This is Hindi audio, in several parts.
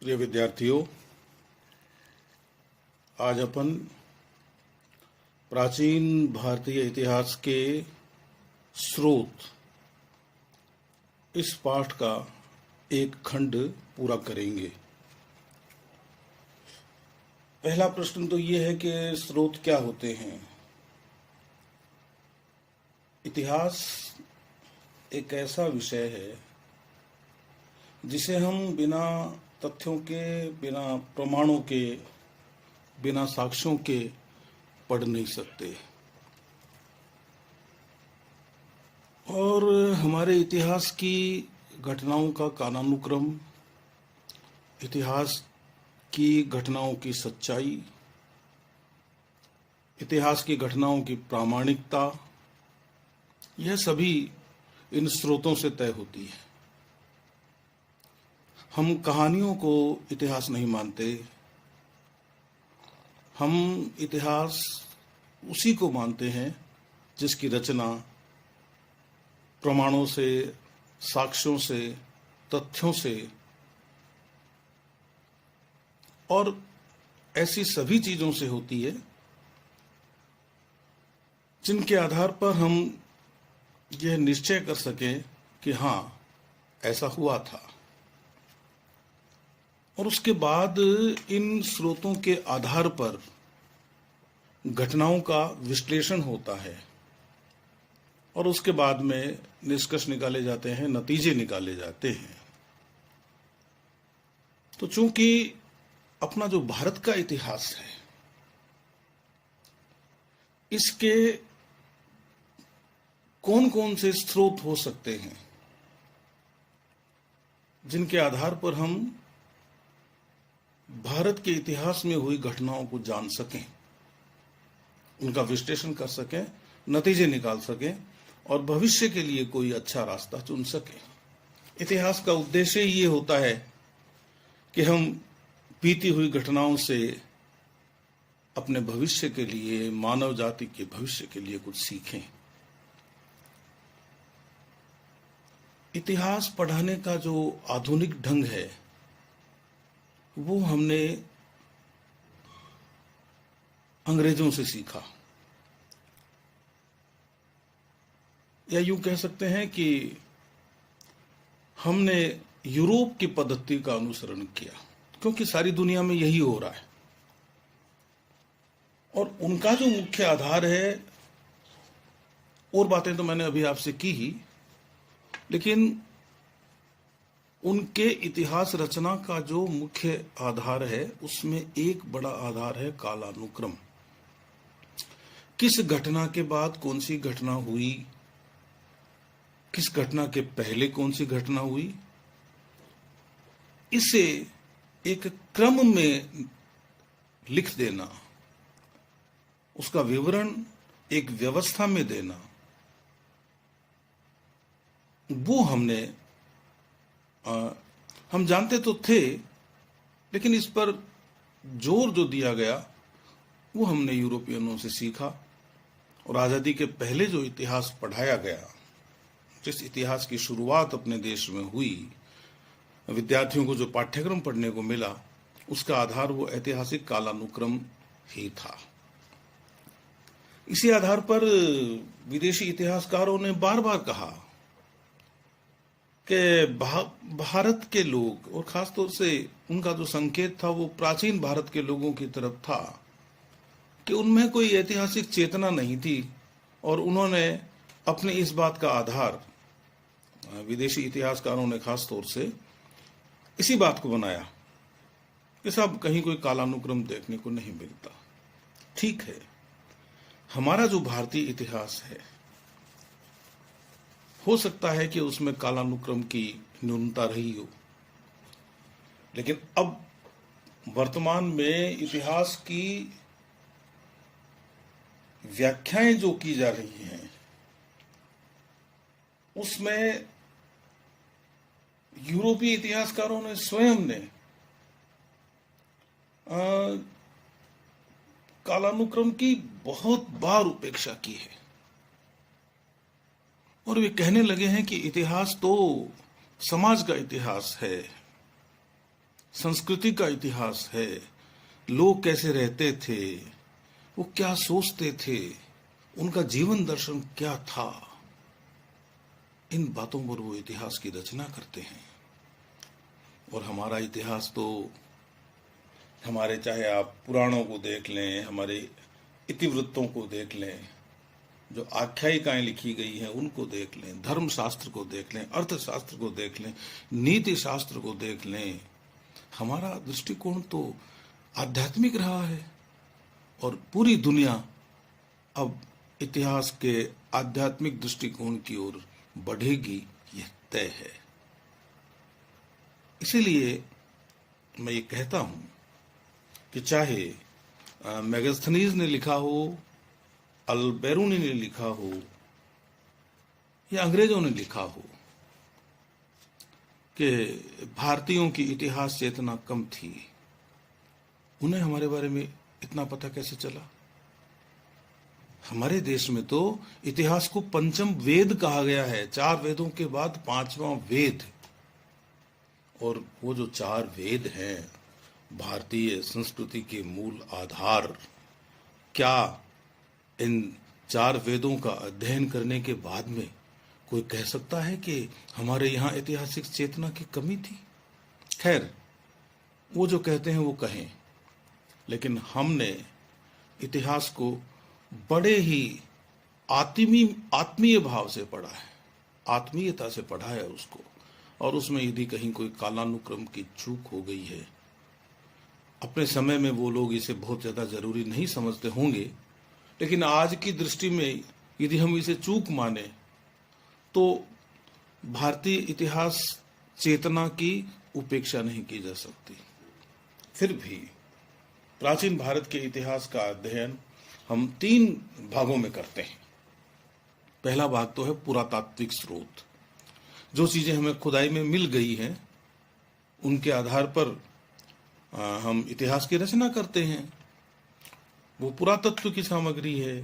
प्रिय विद्यार्थियों, आज अपन प्राचीन भारतीय इतिहास के स्रोत इस पाठ का एक खंड पूरा करेंगे। पहला प्रश्न तो ये है कि स्रोत क्या होते हैं। इतिहास एक ऐसा विषय है जिसे हम बिना तथ्यों के, बिना प्रमाणों के, बिना साक्ष्यों के पढ़ नहीं सकते। और हमारे इतिहास की घटनाओं का कालानुक्रम, इतिहास की घटनाओं की सच्चाई, इतिहास की घटनाओं की प्रामाणिकता, यह सभी इन स्रोतों से तय होती है। हम कहानियों को इतिहास नहीं मानते। हम इतिहास उसी को मानते हैं जिसकी रचना प्रमाणों से, साक्ष्यों से, तथ्यों से और ऐसी सभी चीजों से होती है जिनके आधार पर हम यह निश्चय कर सकें कि हाँ, ऐसा हुआ था। और उसके बाद इन स्रोतों के आधार पर घटनाओं का विश्लेषण होता है और उसके बाद में निष्कर्ष निकाले जाते हैं, नतीजे निकाले जाते हैं। तो चूंकि अपना जो भारत का इतिहास है, इसके कौन कौन से स्रोत हो सकते हैं जिनके आधार पर हम भारत के इतिहास में हुई घटनाओं को जान सकें, उनका विश्लेषण कर सकें, नतीजे निकाल सकें और भविष्य के लिए कोई अच्छा रास्ता चुन सकें। इतिहास का उद्देश्य ये होता है कि हम बीती हुई घटनाओं से अपने भविष्य के लिए, मानव जाति के भविष्य के लिए कुछ सीखें। इतिहास पढ़ाने का जो आधुनिक ढंग है वो हमने अंग्रेजों से सीखा, या यूं कह सकते हैं कि हमने यूरोप की पद्धति का अनुसरण किया, क्योंकि सारी दुनिया में यही हो रहा है। और उनका जो मुख्य आधार है, और बातें तो मैंने अभी आपसे की ही, लेकिन उनके इतिहास रचना का जो मुख्य आधार है उसमें एक बड़ा आधार है कालानुक्रम। किस घटना के बाद कौन सी घटना हुई, किस घटना के पहले कौन सी घटना हुई, इसे एक क्रम में लिख देना, उसका विवरण एक व्यवस्था में देना, वो हम जानते तो थे, लेकिन इस पर जोर जो दिया गया वो हमने यूरोपियनों से सीखा। और आजादी के पहले जो इतिहास पढ़ाया गया, जिस इतिहास की शुरुआत अपने देश में हुई, विद्यार्थियों को जो पाठ्यक्रम पढ़ने को मिला, उसका आधार वो ऐतिहासिक कालानुक्रम ही था। इसी आधार पर विदेशी इतिहासकारों ने बार बार कहा कि भारत के लोग, और खासतौर से उनका जो संकेत था वो प्राचीन भारत के लोगों की तरफ था, कि उनमें कोई ऐतिहासिक चेतना नहीं थी। और उन्होंने अपने इस बात का आधार, विदेशी इतिहासकारों ने खासतौर से इसी बात को बनाया कि साहब कहीं कोई कालानुक्रम देखने को नहीं मिलता। ठीक है, हमारा जो भारतीय इतिहास है, हो सकता है कि उसमें कालानुक्रम की न्यूनता रही हो, लेकिन अब वर्तमान में इतिहास की व्याख्याएं जो की जा रही हैं, उसमें यूरोपीय इतिहासकारों ने स्वयं ने कालानुक्रम की बहुत बार उपेक्षा की है। और वे कहने लगे हैं कि इतिहास तो समाज का इतिहास है, संस्कृति का इतिहास है, लोग कैसे रहते थे, वो क्या सोचते थे, उनका जीवन दर्शन क्या था, इन बातों पर वो इतिहास की रचना करते हैं। और हमारा इतिहास तो हमारे, चाहे आप पुराणों को देख लें, हमारे इतिवृत्तों को देख लें, जो आख्यायिकाएं लिखी गई हैं उनको देख लें, धर्मशास्त्र को देख लें, अर्थशास्त्र को देख लें, नीति शास्त्र को देख लें, हमारा दृष्टिकोण तो आध्यात्मिक रहा है। और पूरी दुनिया अब इतिहास के आध्यात्मिक दृष्टिकोण की ओर बढ़ेगी, यह तय है। इसीलिए मैं ये कहता हूं कि चाहे मेगास्थनीज ने लिखा हो, अल-बेरूनी ने लिखा हो, या अंग्रेजों ने लिखा हो कि भारतीयों की इतिहास चेतना कम थी, उन्हें हमारे बारे में इतना पता कैसे चला? हमारे देश में तो इतिहास को पंचम वेद कहा गया है, 4 वेदों के बाद 5वां वेद। और वो जो 4 वेद हैं, भारतीय संस्कृति के मूल आधार, क्या इन 4 वेदों का अध्ययन करने के बाद में कोई कह सकता है कि हमारे यहाँ ऐतिहासिक चेतना की कमी थी? खैर, वो जो कहते हैं वो कहें, लेकिन हमने इतिहास को बड़े ही आत्मीय भाव से पढ़ा है, आत्मीयता से पढ़ा है उसको। और उसमें यदि कहीं कोई कालानुक्रम की चूक हो गई है, अपने समय में वो लोग इसे बहुत ज्यादा जरूरी नहीं समझते होंगे, लेकिन आज की दृष्टि में यदि हम इसे चूक माने तो भारतीय इतिहास चेतना की उपेक्षा नहीं की जा सकती। फिर भी प्राचीन भारत के इतिहास का अध्ययन हम 3 भागों में करते हैं। पहला भाग तो है पुरातात्विक स्रोत, जो चीजें हमें खुदाई में मिल गई हैं उनके आधार पर हम इतिहास की रचना करते हैं, वो पुरातत्व की सामग्री है।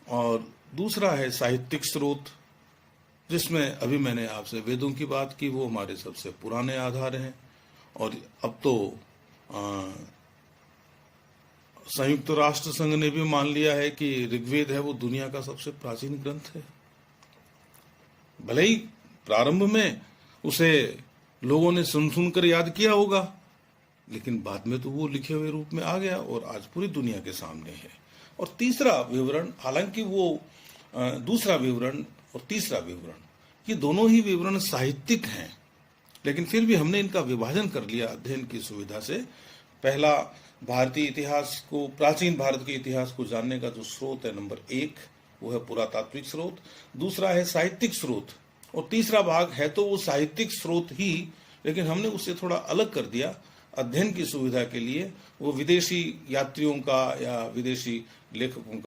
और दूसरा है साहित्यिक स्रोत, जिसमें अभी मैंने आपसे वेदों की बात की, वो हमारे सबसे पुराने आधार हैं। और अब तो संयुक्त राष्ट्र संघ ने भी मान लिया है कि ऋग्वेद है वो दुनिया का सबसे प्राचीन ग्रंथ है। भले ही प्रारंभ में उसे लोगों ने सुनकर याद किया होगा, लेकिन बाद में तो वो लिखे हुए रूप में आ गया और आज पूरी दुनिया के सामने है। और तीसरा विवरण, हालांकि वो दूसरा विवरण और तीसरा विवरण, ये दोनों ही विवरण साहित्यिक हैं, लेकिन फिर भी हमने इनका विभाजन कर लिया अध्ययन की सुविधा से। पहला, भारतीय इतिहास को, प्राचीन भारत के इतिहास को जानने का जो स्रोत है नंबर 1, वो है पुरातात्विक स्रोत। दूसरा है साहित्यिक स्रोत, और तीसरा भाग है तो वो साहित्यिक स्रोत ही, लेकिन हमने उससे थोड़ा अलग कर दिया अध्ययन की सुविधा के लिए। वो विदेशी यात्रियों का या विदेशी लेखकों का